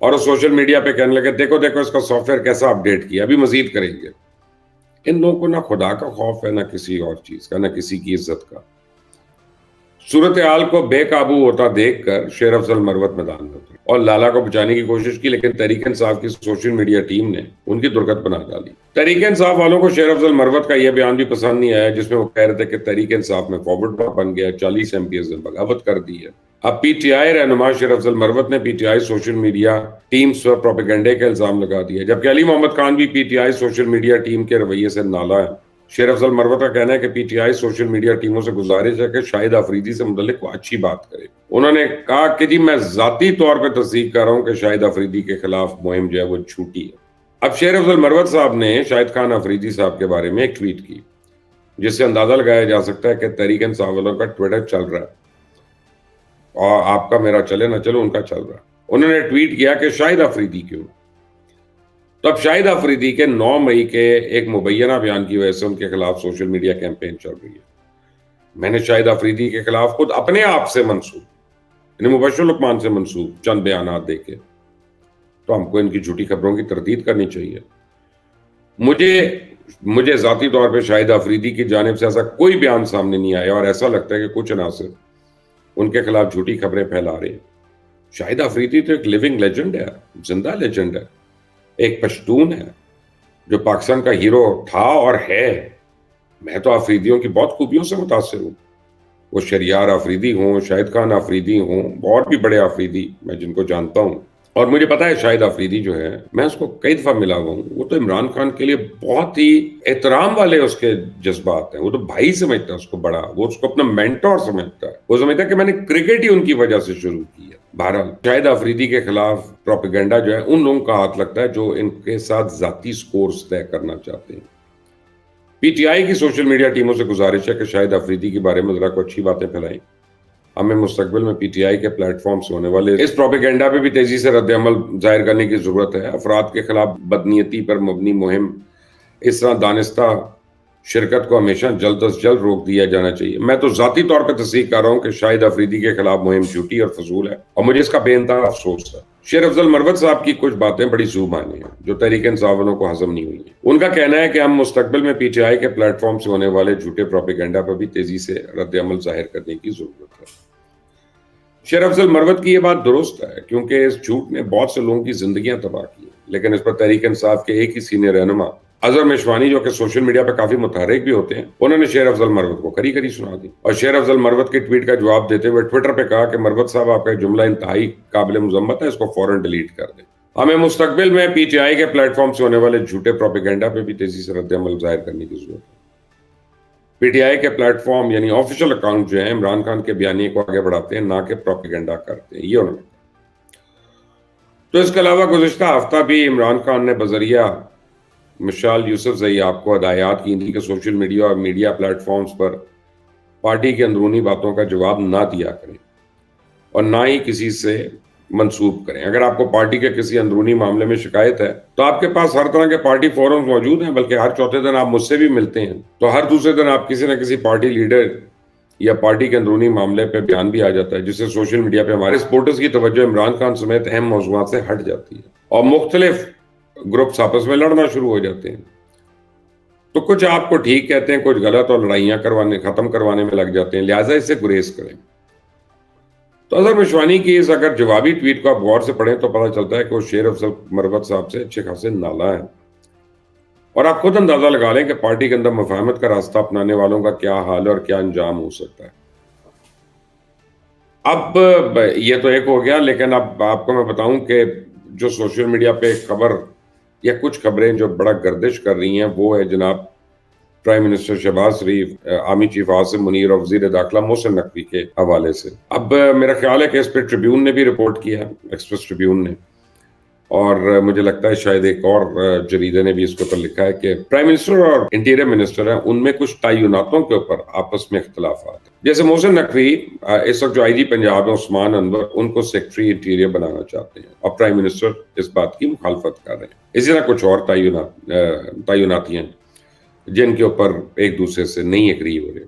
اور وہ social media پہ کہنے لگے دیکھو دیکھو اس کا سافٹ ویئر کیسا اپڈیٹ کیا، ابھی مزید کریں گے۔ ان لوگوں کو نہ خدا کا خوف ہے، نہ کسی اور چیز کا، نہ کسی کی عزت کا۔ صورتحال کو بے قابو ہوتا دیکھ کر شیر افضل مروت میدان میں اترے اور لالا کو بچانے کی کوشش کی، لیکن تحریک انصاف کی سوشل میڈیا ٹیم نے ان کی درگت بنا ڈالی۔ تحریک انصاف والوں کو شیر افضل مروت کا یہ بیان بھی پسند نہیں آیا جس میں وہ کہہ رہے تھے کہ تحریک انصاف میں فارورڈ بلاک بن گیا، 40 MPs نے بغاوت کر دی ہے۔ اب پی ٹی آئی رہنما شیر افضل مروت نے P T I social media teams پر پروپیگنڈے کا الزام لگا دیا، جبکہ علی محمد خان بھی P T I social media team کے رویے سے نالا ہے۔ شیر افضل مروت کا کہنا ہے کہ پی ٹی آئی سوشل میڈیا ٹیموں سے گزارش ہے کہ شاہد آفریدی سے متعلق کوئی اچھی بات کرے۔ انہوں نے کہا کہ جی میں ذاتی طور پہ تصدیق کر رہا ہوں کہ شاہد آفریدی کے خلاف مہم جو ہے وہ جھوٹی ہے۔ اب شیر افضل مروت صاحب نے شاہد خان آفریدی صاحب کے بارے میں ایک ٹویٹ کی جس سے اندازہ لگایا جا سکتا ہے کہ تحریک انصاف والوں کا ٹویٹر چل رہا ہے، اور آپ کا میرا چلے نہ چلے ان کا چل رہا ہے۔ انہوں نے ٹویٹ کیا کہ شاہد آفریدی کیوں؟ تو اب شاہد آفریدی کے 9 مئی کے ایک مبینہ بیان کی وجہ سے ان کے خلاف سوشل میڈیا کیمپین چل رہی ہے۔ میں نے شاہد آفریدی کے خلاف خود اپنے آپ سے منسوب، یعنی مبشر لقمان سے منسوب چند بیانات دیکھے، تو ہم کو ان کی جھوٹی خبروں کی تردید کرنی چاہیے۔ مجھے ذاتی طور پہ شاہد آفریدی کی جانب سے ایسا کوئی بیان سامنے نہیں آیا، اور ایسا لگتا ہے کہ کچھ عناصر ان کے خلاف جھوٹی خبریں پھیلا رہے ہیں۔ شاہد آفریدی تو ایک لیونگ لیجنڈ ہے، زندہ لیجنڈ ہے، ایک پشتون ہے جو پاکستان کا ہیرو تھا اور ہے۔ میں تو آفریدیوں کی بہت خوبیوں سے متاثر ہوں، وہ شریار آفریدی ہوں، شاہد خان آفریدی ہوں، اور بھی بڑے آفریدی میں جن کو جانتا ہوں، اور مجھے پتا ہے شاہد آفریدی جو ہے میں اس کو کئی دفعہ ملا ہوا ہوں، وہ تو عمران خان کے لیے بہت ہی احترام والے اس کے جذبات ہیں، وہ تو بھائی سمجھتا ہے اس کو بڑا، وہ اس کو اپنا مینٹور سمجھتا ہے، وہ سمجھتا ہے کہ میں نے کرکٹ ہی ان کی وجہ سے شروع کی ہے۔ بہرحال شاہد آفریدی کے خلاف پروپیگنڈا جو ہے ان لوگوں کا ہاتھ لگتا ہے جو ان کے ساتھ ذاتی سکورز طے کرنا چاہتے ہیں۔ پی ٹی آئی کی سوشل میڈیا ٹیموں سے گزارش ہے کہ شاہد آفریدی کے بارے میں ذرا کوئی اچھی باتیں پھیلائیں۔ ہمیں مستقبل میں پی ٹی آئی کے پلیٹ فارم سے ہونے والے اس پروپیگنڈا پہ بھی تیزی سے رد عمل ظاہر کرنے کی ضرورت ہے۔ افراد کے خلاف بدنیتی پر مبنی مہم اس طرح دانستہ شرکت کو ہمیشہ جلد از جلد روک دیا جانا چاہیے۔ میں تو ذاتی طور پہ تصدیق کر رہا ہوں کہ شاہد آفریدی کے خلاف مہم جھوٹی اور فضول ہے، اور مجھے اس کا بے انتہا افسوس ہے۔ شیر افضل مروت صاحب کی کچھ باتیں بڑی ذو معنی ہیں جو تحریک انصاف والوں کو ہضم نہیں ہوئی ہیں۔ ان کا کہنا ہے کہ ہم مستقبل میں پی ٹی آئی کے پلیٹ فارم سے ہونے والے جھوٹے پروپیگنڈا پر بھی تیزی سے رد عمل ظاہر کرنے کی ضرورت ہے۔ شیر افضل مروت کی یہ بات درست ہے کیونکہ اس جھوٹ نے بہت سے لوگوں کی زندگیاں تباہ کی، لیکن اس پر تحریک انصاف کے ایک ہی سینئر رہنما اظہر مشوانی جو کہ سوشل میڈیا پہ کافی متحرک بھی ہوتے ہیں، انہوں نے شیر افضل مروت کو کری کری سنا دی، اور شیر افضل مروت کے ٹویٹ کا جواب دیتے ہوئے ٹویٹر پہ کہا کہ مروت صاحب آپ کا جملہ انتہائی قابل مذمت ہے، اس کو فوراً ڈیلیٹ کر دیں۔ ہمیں مستقبل میں پی ٹی آئی کے پلیٹ فارم سے ہونے والے جھوٹے پروپیگنڈا پہ بھی تیزی سے رد عمل ظاہر کرنے کی ضرورت ہے۔ پی ٹی آئی کے پلیٹ فارم یعنی آفیشل اکاؤنٹ جو ہیں عمران خان کے بیانیے کو آگے بڑھاتے ہیں، نہ کہ پروپیگنڈا کرتے ہیں، یہ انہوں نے کہا۔ تو اس کے علاوہ گزشتہ ہفتہ بھی عمران خان نے بذریعہ مشال یوسف زئی آپ کو ہدایات کی تھی کہ سوشل میڈیا اور میڈیا پلیٹ فارمز پر پارٹی کے اندرونی باتوں کا جواب نہ دیا کریں اور نہ ہی کسی سے منسوب کریں۔ اگر آپ کو پارٹی کے کسی اندرونی معاملے میں شکایت ہے تو آپ کے پاس ہر طرح کے پارٹی فورمز موجود ہیں، بلکہ ہر چوتھے دن آپ مجھ سے بھی ملتے ہیں، تو ہر دوسرے دن آپ کسی نہ کسی پارٹی لیڈر یا پارٹی کے اندرونی معاملے پہ بیان بھی آ جاتا ہے، جس سے سوشل میڈیا پہ ہمارے سپورٹرز کی توجہ عمران خان سمیت اہم موضوعات سے ہٹ جاتی ہے اور مختلف گروپس آپس میں لڑنا شروع ہو جاتے ہیں۔ تو کچھ آپ کو ٹھیک کہتے ہیں، کچھ غلط، اور لڑائیاں ختم کروانے میں لگ جاتے ہیں، لہٰذا اس سے گریز کریں۔ تو اظہر مشوانی کی اس اگر جوابی ٹویٹ کو آپ غور سے پڑھیں تو پتہ چلتا ہے کہ وہ شیر افضل مروت صاحب سے اچھے خاصے نالا ہیں، اور آپ خود اندازہ لگا لیں کہ پارٹی کے اندر مفاہمت کا راستہ اپنانے والوں کا کیا حال اور کیا انجام ہو سکتا ہے۔ اب یہ تو ایک ہو گیا، لیکن اب آپ کو میں بتاؤں کہ جو سوشل میڈیا پہ خبر یا کچھ خبریں جو بڑا گردش کر رہی ہیں وہ ہے جناب پرائم منسٹر شہباز شریف، آرمی چیف عاصم منیر اور وزیر داخلہ محسن نقوی کے حوالے سے۔ اب میرا خیال ہے کہ اس پہ ٹریبیون نے بھی رپورٹ کیا ہے، ایکسپریس ٹریبیون نے، اور مجھے لگتا ہے شاید ایک اور جریدے نے بھی اس کے اوپر لکھا ہے کہ پرائم منسٹر اور انٹیریئر منسٹر ہیں، ان میں کچھ تعیناتوں کے اوپر آپس میں اختلافات ہیں۔ جیسے محسن نقوی اس وقت جو آئی جی پنجاب ہے عثمان انور، ان کو سیکٹری انٹیریئر بنانا چاہتے ہیں، اور پرائم منسٹر اس بات کی مخالفت کر رہے ہیں۔ اسی طرح کچھ اور تعیناتیاں ہیں جن کے اوپر ایک دوسرے سے نہیں ایگری ہو رہے۔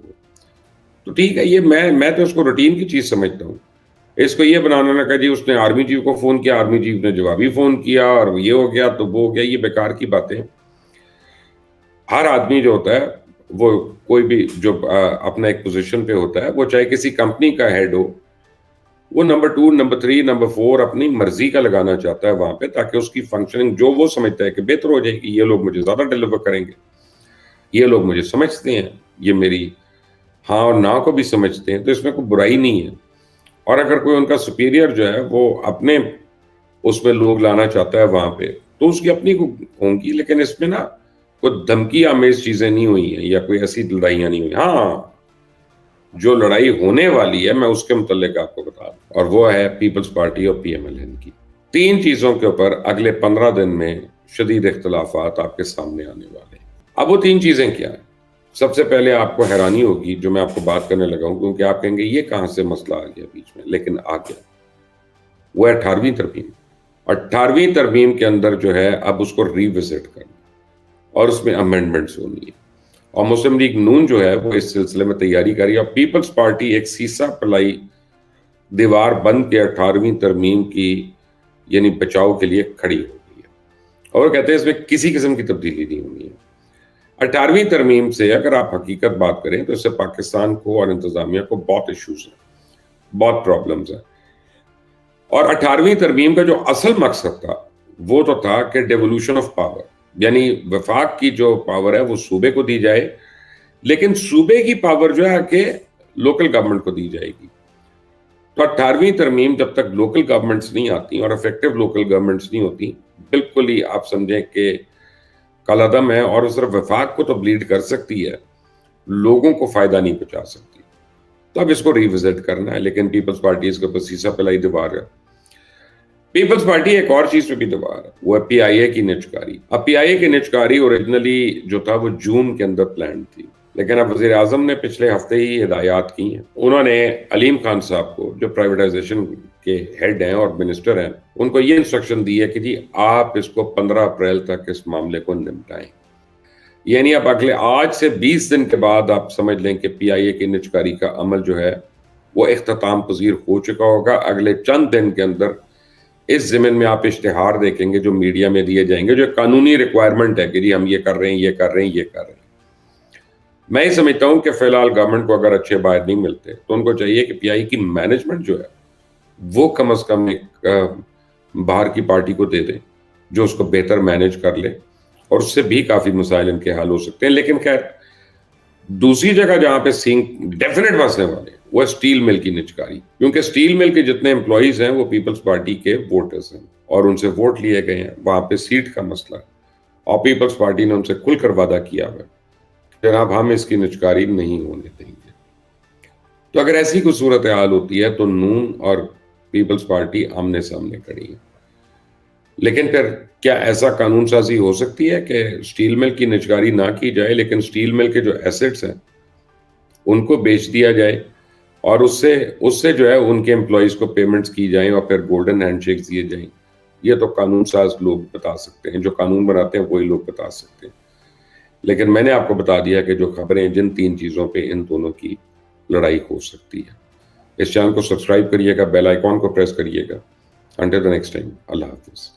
تو ٹھیک ہے، یہ میں تو اس کو روٹین کی چیز سمجھتا ہوں اس کو یہ بنانا نہ کہ جی اس نے آرمی چیف کو فون کیا، آرمی چیف نے جوابی فون کیا اور یہ ہو گیا تو وہ ہو گیا، یہ بیکار کی باتیں. ہر آدمی جو ہوتا ہے وہ کوئی بھی جو اپنا ایک پوزیشن پہ ہوتا ہے، وہ چاہے کسی کمپنی کا ہیڈ ہو، وہ نمبر 2 نمبر 3 نمبر 4 اپنی مرضی کا لگانا چاہتا ہے وہاں پہ، تاکہ اس کی فنکشننگ جو وہ سمجھتا ہے کہ بہتر ہو جائے گی. یہ لوگ مجھے زیادہ ڈیلیور کریں گے، یہ لوگ مجھے سمجھتے ہیں، یہ میری ہاں اور نہ کو بھی سمجھتے ہیں، تو اس میں کوئی برائی نہیں ہے. اور اگر کوئی ان کا سپیریئر جو ہے وہ اپنے اس میں لوگ لانا چاہتا ہے وہاں پہ، تو اس کی اپنی ہوں گی، لیکن اس میں نا کوئی دھمکی آمیز چیزیں نہیں ہوئی ہیں یا کوئی ایسی لڑائیاں نہیں ہوئی. ہاں جو لڑائی ہونے والی ہے میں اس کے متعلق آپ کو بتا دوں، اور وہ ہے پیپلز پارٹی اور پی ایم ایل این کی. 3 چیزوں کے اوپر اگلے 15 دن میں شدید اختلافات آپ کے سامنے آنے والے ہیں. اب وہ 3 چیزیں کیا ہیں؟ سب سے پہلے آپ کو حیرانی ہوگی جو میں آپ کو بات کرنے لگا ہوں، کیونکہ آپ کہیں گے یہ کہاں سے مسئلہ آ گیا بیچ میں، لیکن آ گیا. وہ ہے 18ویں ترمیم. 18ویں ترمیم کے اندر جو ہے اب اس کو ری وزٹ کرنا اور اس میں امینڈمنٹس ہونی ہے، اور مسلم لیگ نون جو ہے وہ اس سلسلے میں تیاری کر رہی ہے. اور پیپلز پارٹی ایک سیسا پلائی دیوار بند کے 18ویں ترمیم کی یعنی بچاؤ کے لیے کھڑی ہو گئی ہے، اور وہ کہتے ہیں اس میں کسی قسم کی تبدیلی نہیں ہونی ہے. 18ویں ترمیم سے اگر آپ حقیقت بات کریں تو اس سے پاکستان کو اور انتظامیہ کو بہت ایشوز ہیں، بہت پرابلمز ہیں. اور 18ویں ترمیم کا جو اصل مقصد تھا وہ تو تھا کہ ڈیولوشن آف پاور، یعنی وفاق کی جو پاور ہے وہ صوبے کو دی جائے، لیکن صوبے کی پاور جو ہے کہ لوکل گورنمنٹ کو دی جائے گی. تو 18ویں ترمیم جب تک لوکل گورنمنٹس نہیں آتی اور افیکٹو لوکل گورنمنٹس نہیں ہوتی، بالکل ہی آپ سمجھیں کہ کالعدم ہے، اور صرف وفاق کو تو بلیڈ کر سکتی ہے، لوگوں کو فائدہ نہیں پہنچا سکتی. تو اب اس کو ری وزٹ کرنا ہے، لیکن پیپلز پارٹی اس کے اوپر سیسا پلائی دیوار ہے. پیپلز پارٹی ایک اور چیز پہ بھی دیوار ہے، وہ ہے پی آئی اے کی نچکاری. اب پی آئی اے کی نچکاری اوریجنلی جو تھا وہ جون کے اندر پلان تھی، لیکن اب وزیر اعظم نے پچھلے ہفتے ہی ہدایات کی ہیں. انہوں نے علیم خان صاحب کو جو پرائیویٹائزیشن کے ہیڈ ہیں اور منسٹر ہیں، ان کو یہ انسٹرکشن دی ہے کہ جی آپ اس کو 15 اپریل تک اس معاملے کو نمٹائیں. یعنی اب اگلے آج سے 20 دن کے بعد آپ سمجھ لیں کہ پی آئی اے کی نچکاری کا عمل جو ہے وہ اختتام پذیر ہو چکا ہوگا. اگلے چند دن کے اندر اس ضمن میں آپ اشتہار دیکھیں گے جو میڈیا میں دیے جائیں گے، جو قانونی ریکوائرمنٹ ہے کہ جی ہم یہ کر رہے ہیں، یہ کر رہے ہیں، یہ کر رہے ہیں. میں یہ سمجھتا ہوں کہ فی الحال گورنمنٹ کو اگر اچھے باہر نہیں ملتے تو ان کو چاہیے کہ پی آئی کی مینجمنٹ جو ہے وہ کم از کم ایک باہر کی پارٹی کو دے دیں جو اس کو بہتر مینج کر لے، اور اس سے بھی کافی مسائل ان کے حل ہو سکتے ہیں. لیکن خیر دوسری جگہ جہاں پہ سینک ڈیفینیٹ بسنے والے وہ اسٹیل مل کی نچکاری، کیونکہ اسٹیل مل کے جتنے امپلائیز ہیں وہ پیپلز پارٹی کے ووٹرز ہیں اور ان سے ووٹ لیے گئے ہیں. وہاں پہ سیٹ کا مسئلہ ہے اور پیپلز پارٹی نے ان سے کھل کر وعدہ کیا ہوا ہے جناب ہم اس کی نچکاری نہیں ہونے دیں گے. تو اگر ایسی کوئی صورتحال ہوتی ہے تو نون اور پیپلز پارٹی آمنے سامنے کھڑی ہے. لیکن پھر کیا ایسا قانون سازی ہو سکتی ہے کہ اسٹیل مل کی نچکاری نہ کی جائے لیکن اسٹیل مل کے جو ایسٹس ہیں ان کو بیچ دیا جائے اور اس سے جو ہے ان کے امپلائیز کو پیمنٹس کی جائیں اور پھر گولڈن ہینڈ شیکس دیے جائیں؟ یہ تو قانون ساز لوگ بتا سکتے ہیں، جو قانون بناتے ہیں وہی لوگ بتا سکتے ہیں. لیکن میں نے آپ کو بتا دیا کہ جو خبریں جن 3 چیزوں پہ ان دونوں کی لڑائی ہو سکتی ہے. اس چینل کو سبسکرائب کریے گا، بیل آئیکن کو پریس کریے گا. انٹل دی نیکسٹ ٹائم، اللہ حافظ.